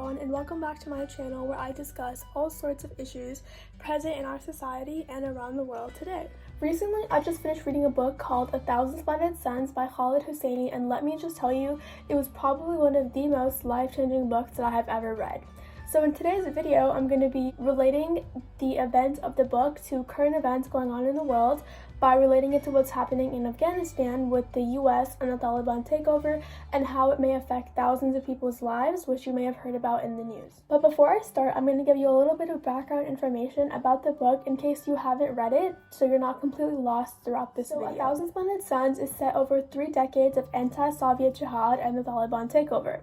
everyone, and welcome back to my channel where I discuss all sorts of issues present in our society and around the world today. Recently, I just finished reading a book called 1,000 Splendid Suns by Khaled Hosseini, and let me just tell you, it was probably one of the most life-changing books that I have ever read. So in today's video, I'm going to be relating the events of the book to current events going on in the world by relating it to what's happening in Afghanistan with the US and the Taliban takeover and how it may affect thousands of people's lives, which you may have heard about in the news. But before I start, I'm going to give you a little bit of background information about the book in case you haven't read it, so you're not completely lost throughout this video. 1,000 Splendid Suns is set over 3 decades of anti-Soviet jihad and the Taliban takeover.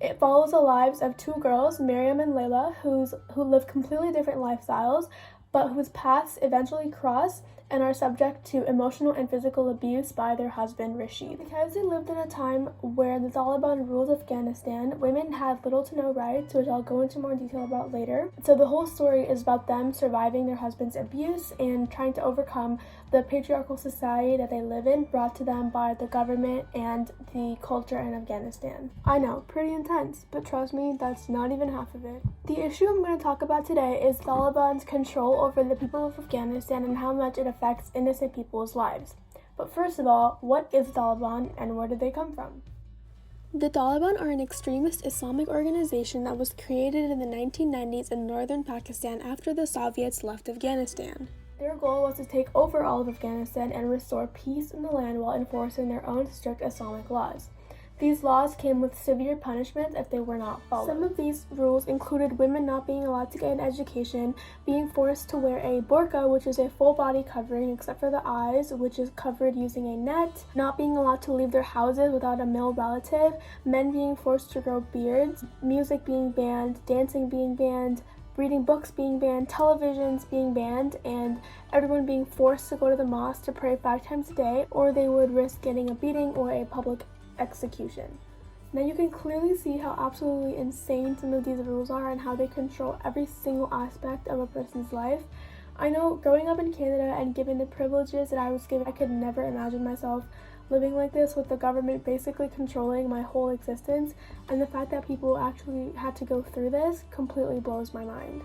It follows the lives of 2 girls, Miriam and Layla, who live completely different lifestyles, but whose paths eventually cross and are subject to emotional and physical abuse by their husband, Rashid. Because they lived in a time where the Taliban ruled Afghanistan, women had little to no rights, which I'll go into more detail about later. So the whole story is about them surviving their husband's abuse and trying to overcome the patriarchal society that they live in, brought to them by the government and the culture in Afghanistan. I know, pretty intense, but trust me, that's not even half of it. The issue I'm going to talk about today is Taliban's control over the people of Afghanistan and how much it affects innocent people's lives. But first of all, what is the Taliban and where did they come from? The Taliban are an extremist Islamic organization that was created in the 1990s in northern Pakistan after the Soviets left Afghanistan. Their goal was to take over all of Afghanistan and restore peace in the land while enforcing their own strict Islamic laws. These laws came with severe punishments if they were not followed. Some of these rules included women not being allowed to get an education, being forced to wear a burqa, which is a full body covering except for the eyes, which is covered using a net, not being allowed to leave their houses without a male relative, men being forced to grow beards, music being banned, dancing being banned, reading books being banned, televisions being banned, and everyone being forced to go to the mosque to pray 5 times a day, or they would risk getting a beating or a public execution. Now you can clearly see how absolutely insane some of these rules are and how they control every single aspect of a person's life. I know, growing up in Canada and given the privileges that I was given, I could never imagine myself living like this with the government basically controlling my whole existence, and the fact that people actually had to go through this completely blows my mind.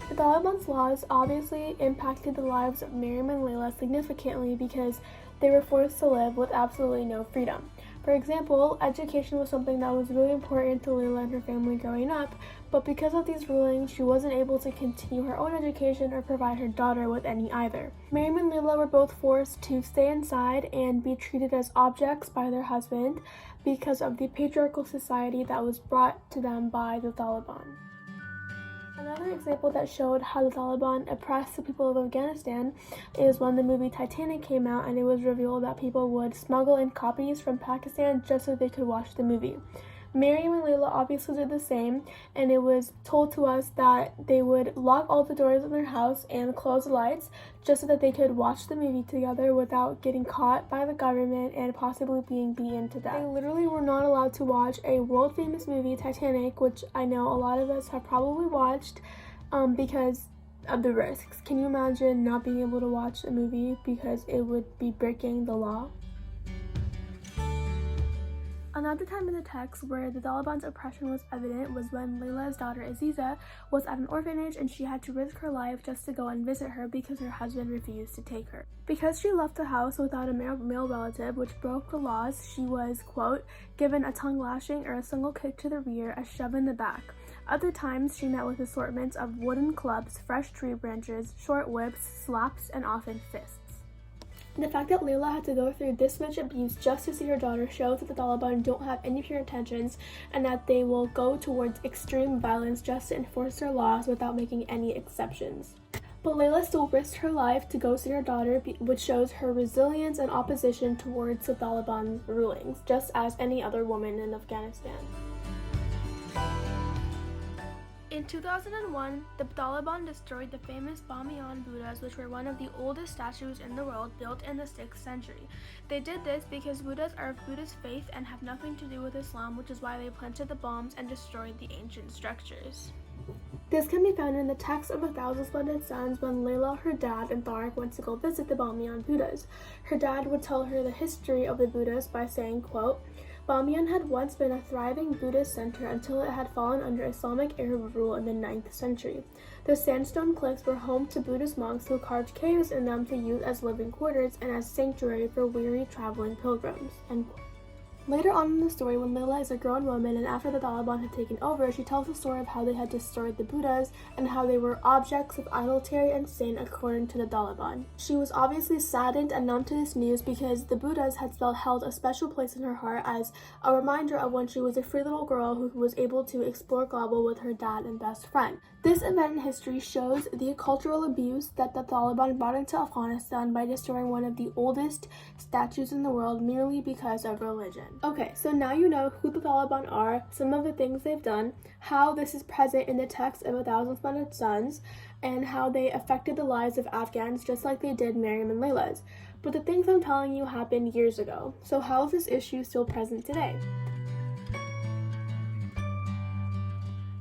The Taliban's laws obviously impacted the lives of Miriam and Layla significantly because they were forced to live with absolutely no freedom. For example, education was something that was really important to Layla and her family growing up, but because of these rulings, she wasn't able to continue her own education or provide her daughter with any either. Miriam and Layla were both forced to stay inside and be treated as objects by their husband because of the patriarchal society that was brought to them by the Taliban. Another example that showed how the Taliban oppressed the people of Afghanistan is when the movie Titanic came out and it was revealed that people would smuggle in copies from Pakistan just so they could watch the movie. Miriam and Layla obviously did the same, and it was told to us that they would lock all the doors in their house and close the lights just so that they could watch the movie together without getting caught by the government and possibly being beaten to death. They literally were not allowed to watch a world-famous movie, Titanic, which I know a lot of us have probably watched because of the risks. Can you imagine not being able to watch a movie because it would be breaking the law? Another time in the text where the Taliban's oppression was evident was when Layla's daughter Aziza was at an orphanage and she had to risk her life just to go and visit her because her husband refused to take her. Because she left the house without a male relative, which broke the laws, she was, quote, given a tongue lashing or a single kick to the rear, a shove in the back. Other times, she met with assortments of wooden clubs, fresh tree branches, short whips, slaps, and often fists. The fact that Layla had to go through this much abuse just to see her daughter shows that the Taliban don't have any pure intentions and that they will go towards extreme violence just to enforce their laws without making any exceptions. But Layla still risked her life to go see her daughter, which shows her resilience and opposition towards the Taliban's rulings, just as any other woman in Afghanistan. In 2001, the Taliban destroyed the famous Bamiyan Buddhas, which were one of the oldest statues in the world, built in the 6th century. They did this because Buddhas are of Buddhist faith and have nothing to do with Islam, which is why they planted the bombs and destroyed the ancient structures. This can be found in the text of A Thousand Splendid Suns when Layla, her dad, and Tariq went to go visit the Bamiyan Buddhas. Her dad would tell her the history of the Buddhas by saying, quote, Bamiyan had once been a thriving Buddhist center until it had fallen under Islamic Arab rule in the 9th century. The sandstone cliffs were home to Buddhist monks who carved caves in them to use as living quarters and as sanctuary for weary traveling pilgrims. End quote. Later on in the story, when Layla is a grown woman and after the Taliban had taken over, she tells the story of how they had destroyed the Buddhas and how they were objects of idolatry and sin according to the Taliban. She was obviously saddened and numb to this news because the Buddhas had still held a special place in her heart as a reminder of when she was a free little girl who was able to explore global with her dad and best friend. This event in history shows the cultural abuse that the Taliban brought into Afghanistan by destroying one of the oldest statues in the world merely because of religion. Okay, so now you know who the Taliban are, some of the things they've done, how this is present in the text of A Thousand Splendid Suns, and how they affected the lives of Afghans just like they did Miriam and Layla's. But the things I'm telling you happened years ago, so how is this issue still present today?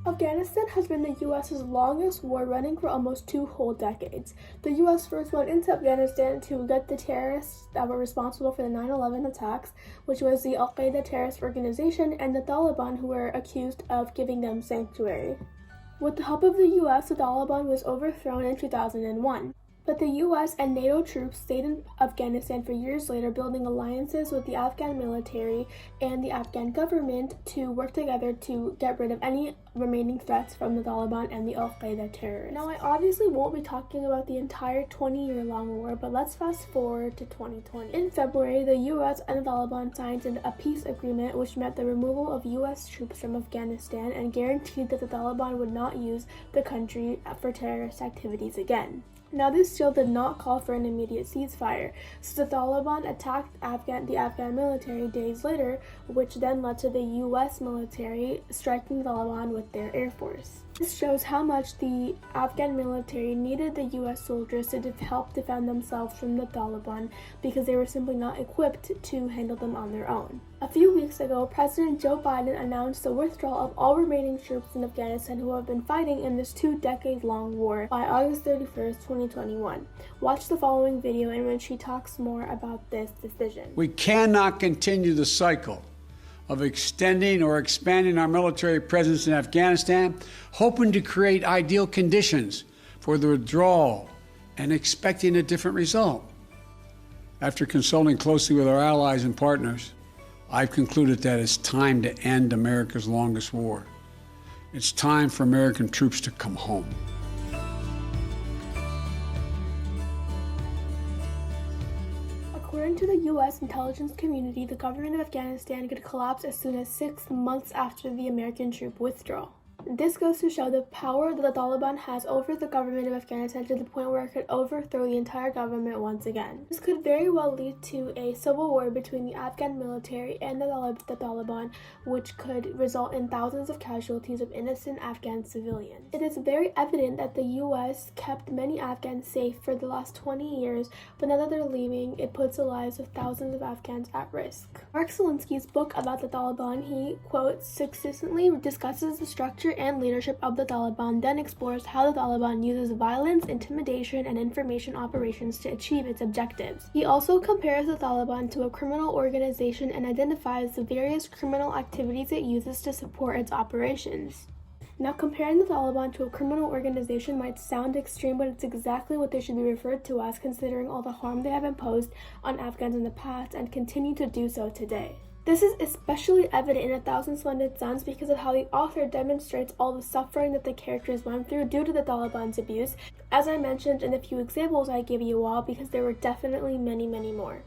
Afghanistan has been the U.S.'s longest war, running for almost 2 whole decades. The U.S. first went into Afghanistan to get the terrorists that were responsible for the 9/11 attacks, which was the Al-Qaeda terrorist organization, and the Taliban, who were accused of giving them sanctuary. With the help of the U.S., the Taliban was overthrown in 2001. But the U.S. and NATO troops stayed in Afghanistan for years later, building alliances with the Afghan military and the Afghan government to work together to get rid of any remaining threats from the Taliban and the Al-Qaeda terrorists. Now, I obviously won't be talking about the entire 20-year-long war, but let's fast forward to 2020. In February, the U.S. and the Taliban signed a peace agreement which meant the removal of U.S. troops from Afghanistan and guaranteed that the Taliban would not use the country for terrorist activities again. Now, this deal did not call for an immediate ceasefire, so the Taliban attacked the Afghan military days later, which then led to the U.S. military striking the Taliban with their air force. This shows how much the Afghan military needed the U.S. soldiers to help defend themselves from the Taliban because they were simply not equipped to handle them on their own. A few weeks ago, President Joe Biden announced the withdrawal of all remaining troops in Afghanistan who have been fighting in this 2-decade-long war by August 31st, 2021. Watch the following video in which he talks more about this decision. We cannot continue the cycle of extending or expanding our military presence in Afghanistan, hoping to create ideal conditions for the withdrawal and expecting a different result. After consulting closely with our allies and partners, I've concluded that it's time to end America's longest war. It's time for American troops to come home. According to the U.S. intelligence community, the government of Afghanistan could collapse as soon as 6 months after the American troop withdrawal. This goes to show the power that the Taliban has over the government of Afghanistan to the point where it could overthrow the entire government once again. This could very well lead to a civil war between the Afghan military and the Taliban, which could result in thousands of casualties of innocent Afghan civilians. It is very evident that the U.S. kept many Afghans safe for the last 20 years, but now that they're leaving, it puts the lives of thousands of Afghans at risk. Mark Zelinsky's book about the Taliban, he, quote, succinctly discusses the structure and leadership of the Taliban, then explores how the Taliban uses violence, intimidation, and information operations to achieve its objectives. He also compares the Taliban to a criminal organization and identifies the various criminal activities it uses to support its operations. Now, comparing the Taliban to a criminal organization might sound extreme, but it's exactly what they should be referred to as, considering all the harm they have imposed on Afghans in the past and continue to do so today. This is especially evident in A Thousand Splendid Suns because of how the author demonstrates all the suffering that the characters went through due to the Taliban's abuse, as I mentioned in the few examples I gave you all, because there were definitely many, many more.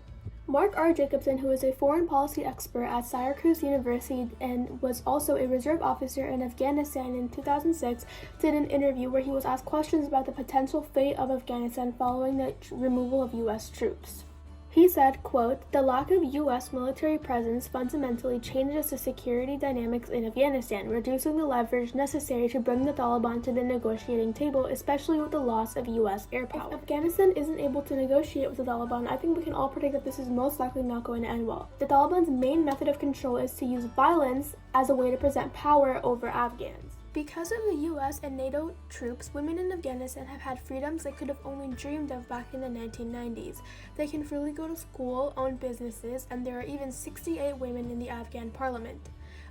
Mark R. Jacobson, who is a foreign policy expert at Syracuse University and was also a reserve officer in Afghanistan in 2006, did an interview where he was asked questions about the potential fate of Afghanistan following the removal of U.S. troops. He said, quote, the lack of U.S. military presence fundamentally changes the security dynamics in Afghanistan, reducing the leverage necessary to bring the Taliban to the negotiating table, especially with the loss of U.S. air power. If Afghanistan isn't able to negotiate with the Taliban, I think we can all predict that this is most likely not going to end well. The Taliban's main method of control is to use violence as a way to present power over Afghans. Because of the US and NATO troops, women in Afghanistan have had freedoms they could have only dreamed of back in the 1990s. They can freely go to school, own businesses, and there are even 68 women in the Afghan parliament.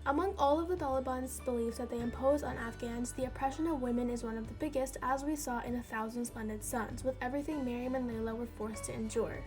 Among all of the Taliban's beliefs that they impose on Afghans, the oppression of women is one of the biggest, as we saw in 1,000 Splendid Suns, with everything Miriam and Layla were forced to endure.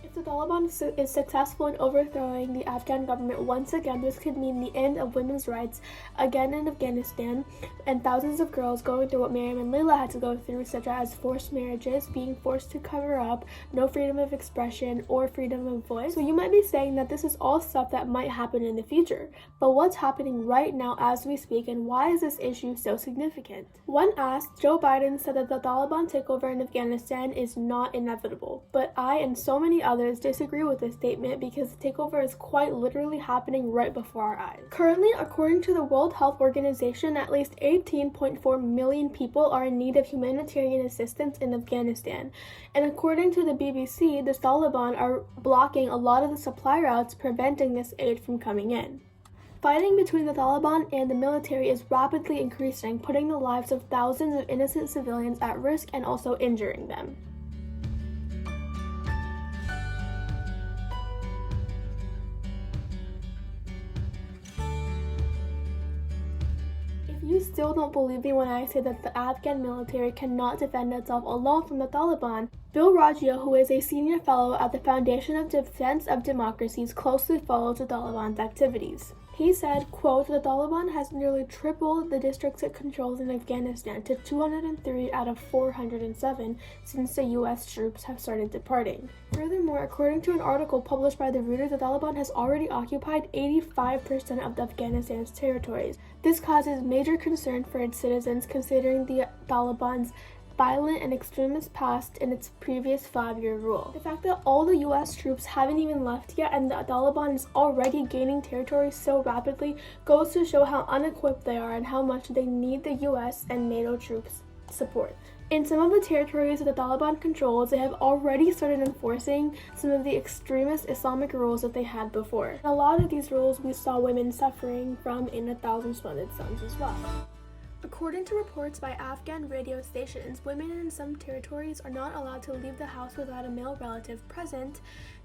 If the Taliban is successful in overthrowing the Afghan government once again, this could mean the end of women's rights again in Afghanistan, and thousands of girls going through what Miriam and Layla had to go through, such as forced marriages, being forced to cover up, no freedom of expression, or freedom of voice. So you might be saying that this is all stuff that might happen in the future, but what's happening right now as we speak, and why is this issue so significant? When asked, Joe Biden said that the Taliban takeover in Afghanistan is not inevitable, but I and so many others disagree with this statement because the takeover is quite literally happening right before our eyes. Currently, according to the World Health Organization, at least 18.4 million people are in need of humanitarian assistance in Afghanistan. And according to the BBC, the Taliban are blocking a lot of the supply routes, preventing this aid from coming in. Fighting between the Taliban and the military is rapidly increasing, putting the lives of thousands of innocent civilians at risk and also injuring them. You still don't believe me when I say that the Afghan military cannot defend itself alone from the Taliban. Bill Raggio, who is a senior fellow at the Foundation of Defense of Democracies, closely follows the Taliban's activities. He said, quote, the Taliban has nearly tripled the districts it controls in Afghanistan to 203 out of 407 since the U.S. troops have started departing. Furthermore, according to an article published by the Reuters, the Taliban has already occupied 85% of Afghanistan's territories. This causes major concern for its citizens, considering the Taliban's violent and extremist past in its previous 5-year rule. The fact that all the US troops haven't even left yet and the Taliban is already gaining territory so rapidly goes to show how unequipped they are and how much they need the US and NATO troops' support. In some of the territories that the Taliban controls, they have already started enforcing some of the extremist Islamic rules that they had before. And a lot of these rules we saw women suffering from in 1,000 Splendid Suns as well. According to reports by Afghan radio stations, women in some territories are not allowed to leave the house without a male relative present,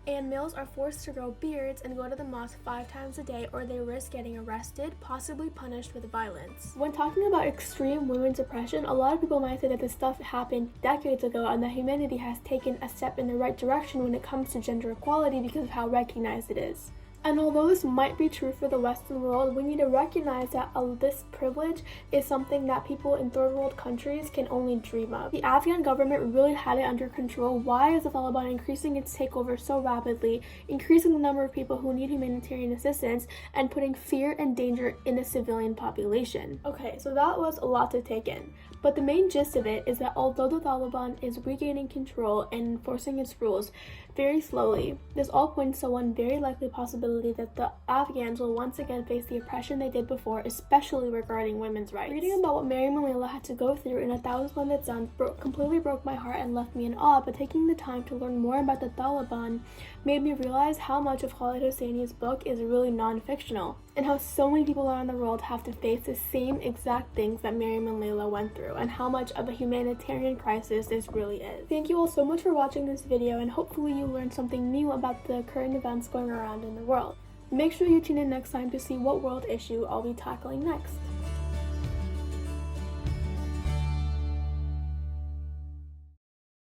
and males are forced to grow beards and go to the mosque 5 times a day, or they risk getting arrested, possibly punished with violence. When talking about extreme women's oppression, a lot of people might say that this stuff happened decades ago and that humanity has taken a step in the right direction when it comes to gender equality because of how recognized it is. And although this might be true for the Western world, we need to recognize that this privilege is something that people in third world countries can only dream of. The Afghan government really had it under control. Why is the Taliban increasing its takeover so rapidly, increasing the number of people who need humanitarian assistance, and putting fear and danger in the civilian population? Okay, so that was a lot to take in. But the main gist of it is that although the Taliban is regaining control and enforcing its rules very slowly, this all points to one very likely possibility that the Afghans will once again face the oppression they did before, especially regarding women's rights. Reading about what Miriam and Layla had to go through in 1,000 Splendid Suns completely broke my heart and left me in awe, but taking the time to learn more about the Taliban made me realize how much of Khaled Hosseini's book is really non-fictional, and how so many people around the world have to face the same exact things that Miriam and Layla went through, and how much of a humanitarian crisis this really is. Thank you all so much for watching this video, and hopefully you learned something new about the current events going around in the world. Make sure you tune in next time to see what world issue I'll be tackling next.